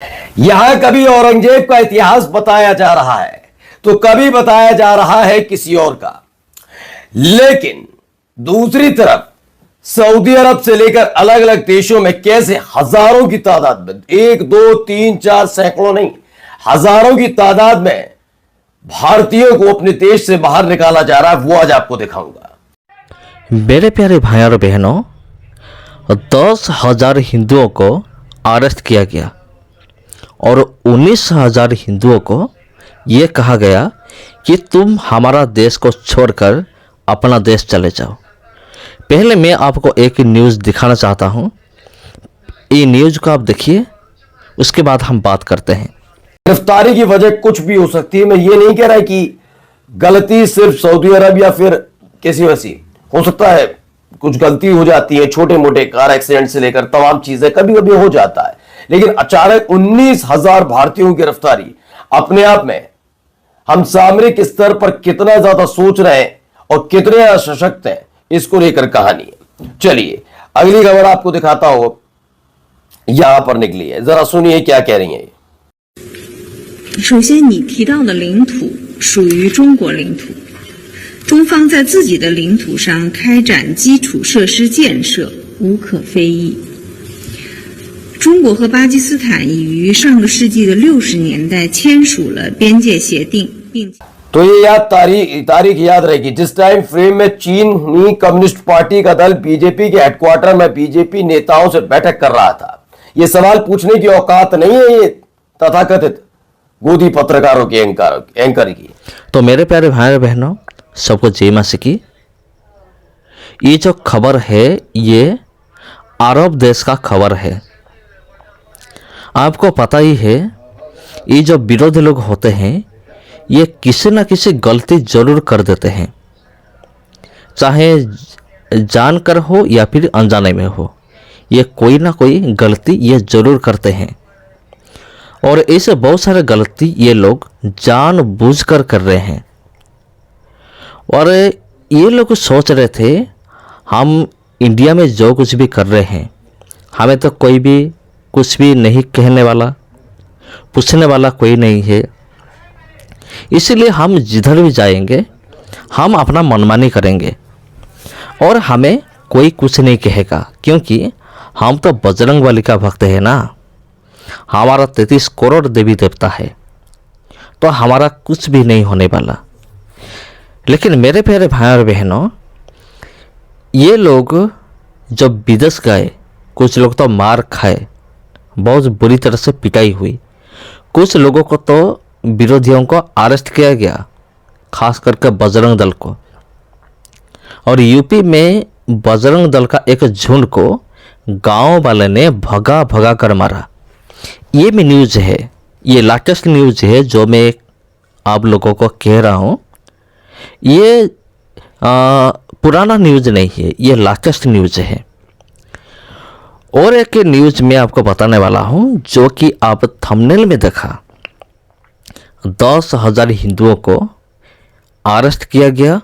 यहां कभी औरंगजेब का इतिहास बताया जा रहा है तो कभी बताया जा रहा है किसी और का। लेकिन दूसरी तरफ सऊदी अरब से लेकर अलग अलग देशों में कैसे हजारों की तादाद में, एक दो तीन चार सैकड़ों नहीं, हजारों की तादाद में भारतीयों को अपने देश से बाहर निकाला जा रहा है, वो आज आपको दिखाऊंगा। मेरे प्यारे भाई और बहनों, 10,000 हिंदुओं को अरेस्ट किया गया और 19,000 हिंदुओं को यह कहा गया कि तुम हमारा देश को छोड़कर अपना देश चले जाओ। पहले मैं आपको एक न्यूज़ दिखाना चाहता हूँ। ये न्यूज़ को आप देखिए, उसके बाद हम बात करते हैं। गिरफ्तारी की वजह कुछ भी हो सकती है। मैं ये नहीं कह रहा कि गलती सिर्फ सऊदी अरब या फिर किसी वैसी हो सकता है, कुछ गलती हो जाती है, छोटे मोटे कार एक्सीडेंट से लेकर तमाम चीजें कभी कभी हो जाता है। लेकिन अचानक 19,000 भारतीयों की गिरफ्तारी अपने आप में हम सामरिक स्तर पर कितना ज्यादा सोच रहे हैं और कितने सशक्त हैं, इसको लेकर कहानी है। चलिए अगली खबर आपको दिखाता हूं, यहां पर निकली है, जरा सुनिए क्या कह रही है। 首先，你提到的领土属于中国领土，中方在自己的领土上开展基础设施建设无可非议。中国和巴基斯坦已于上个世纪的60年代签署了边界协定，并且 तो ये तारीख याद रहेगी जिस टाइम फ्रेम में चीनी कम्युनिस्ट पार्टी का दल बीजेपी के हेडक्वार्टर में बीजेपी नेताओं से बैठक कर रहा था। ये सवाल पूछने की औकात नहीं है ये तथाकथित गोदी पत्रकारों के एंकर की। तो मेरे प्यारे भाई और बहनों, सबको जय मां की। ये जो खबर है ये अरब देश का खबर है। आपको पता ही है, ये जो विरोधी लोग होते हैं ये किसी न किसी गलती जरूर कर देते हैं, चाहे जानकर हो या फिर अनजाने में हो, ये कोई ना कोई गलती ये जरूर करते हैं। और ऐसे बहुत सारे गलती ये लोग जानबूझकर कर रहे हैं। और ये लोग सोच रहे थे हम इंडिया में जो कुछ भी कर रहे हैं हमें तो कोई भी कुछ भी नहीं कहने वाला, पूछने वाला कोई नहीं है, इसलिए हम जिधर भी जाएंगे हम अपना मनमानी करेंगे और हमें कोई कुछ नहीं कहेगा, क्योंकि हम तो बजरंगबली का भक्त है ना। हमारा 33 करोड़ देवी देवता है, तो हमारा कुछ भी नहीं होने वाला। लेकिन मेरे प्यारे भाई और बहनों, ये लोग जब विदेश गए, कुछ लोग तो मार खाए, बहुत बुरी तरह से पिटाई हुई, कुछ लोगों को तो विरोधियों को अरेस्ट किया गया, खास करके बजरंग दल को। और यूपी में बजरंग दल का एक झुंड को गांव वाले ने भगा भगा कर मारा। ये भी न्यूज़ है, ये लेटेस्ट न्यूज़ है जो मैं आप लोगों को कह रहा हूँ। ये पुराना न्यूज़ नहीं है, ये लेटेस्ट न्यूज़ है। और एक न्यूज़ मैं आपको बताने वाला हूँ जो कि आप थंबनेल में देखा। 10,000 हिंदुओं को अरेस्ट किया गया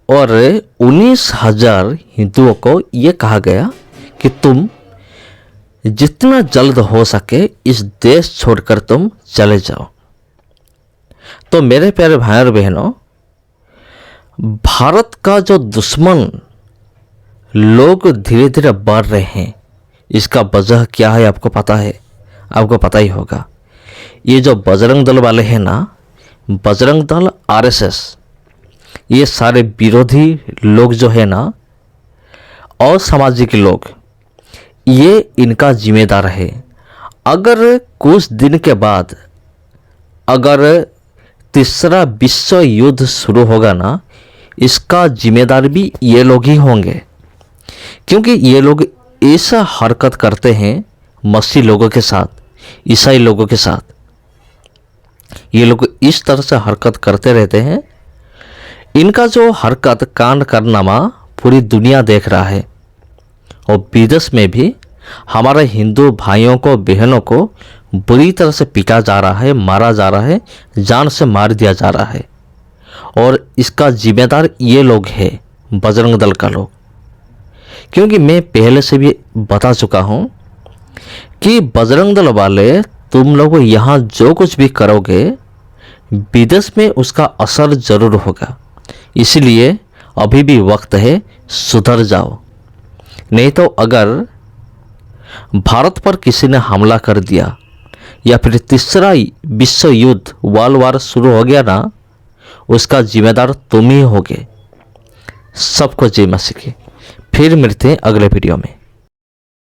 और 19,000 हिंदुओं को ये कहा गया कि तुम जितना जल्द हो सके इस देश छोड़कर तुम चले जाओ। तो मेरे प्यारे भाई और बहनों, भारत का जो दुश्मन लोग धीरे धीरे बढ़ रहे हैं, इसका वजह क्या है आपको पता है? आपको पता ही होगा। ये जो बजरंग दल वाले हैं ना, बजरंग दल, आरएसएस, ये सारे विरोधी लोग जो है ना, असामाजिक लोग, ये इनका जिम्मेदार है। अगर कुछ दिन के बाद अगर तीसरा विश्व युद्ध शुरू होगा ना, इसका जिम्मेदार भी ये लोग ही होंगे, क्योंकि ये लोग ऐसा हरकत करते हैं मसीह लोगों के साथ, ईसाई लोगों के साथ। ये लोग इस तरह से हरकत करते रहते हैं। इनका जो हरकत, कांड कारनामा पूरी दुनिया देख रहा है और विदेश में भी हमारे हिंदू भाइयों को, बहनों को बुरी तरह से पीटा जा रहा है, मारा जा रहा है, जान से मार दिया जा रहा है। और इसका जिम्मेदार ये लोग हैं, बजरंग दल का लोग। क्योंकि मैं पहले से भी बता चुका हूँ कि बजरंग दल वाले तुम लोग यहाँ जो कुछ भी करोगे विदेश में उसका असर जरूर होगा, इसलिए अभी भी वक्त है, सुधर जाओ। नहीं तो अगर भारत पर किसी ने हमला कर दिया या फिर तीसरा विश्व युद्ध वर्ल्ड वार शुरू हो गया ना, उसका जिम्मेदार तुम ही होगे। सबको जय मसीह की। फिर मिलते हैं अगले वीडियो में।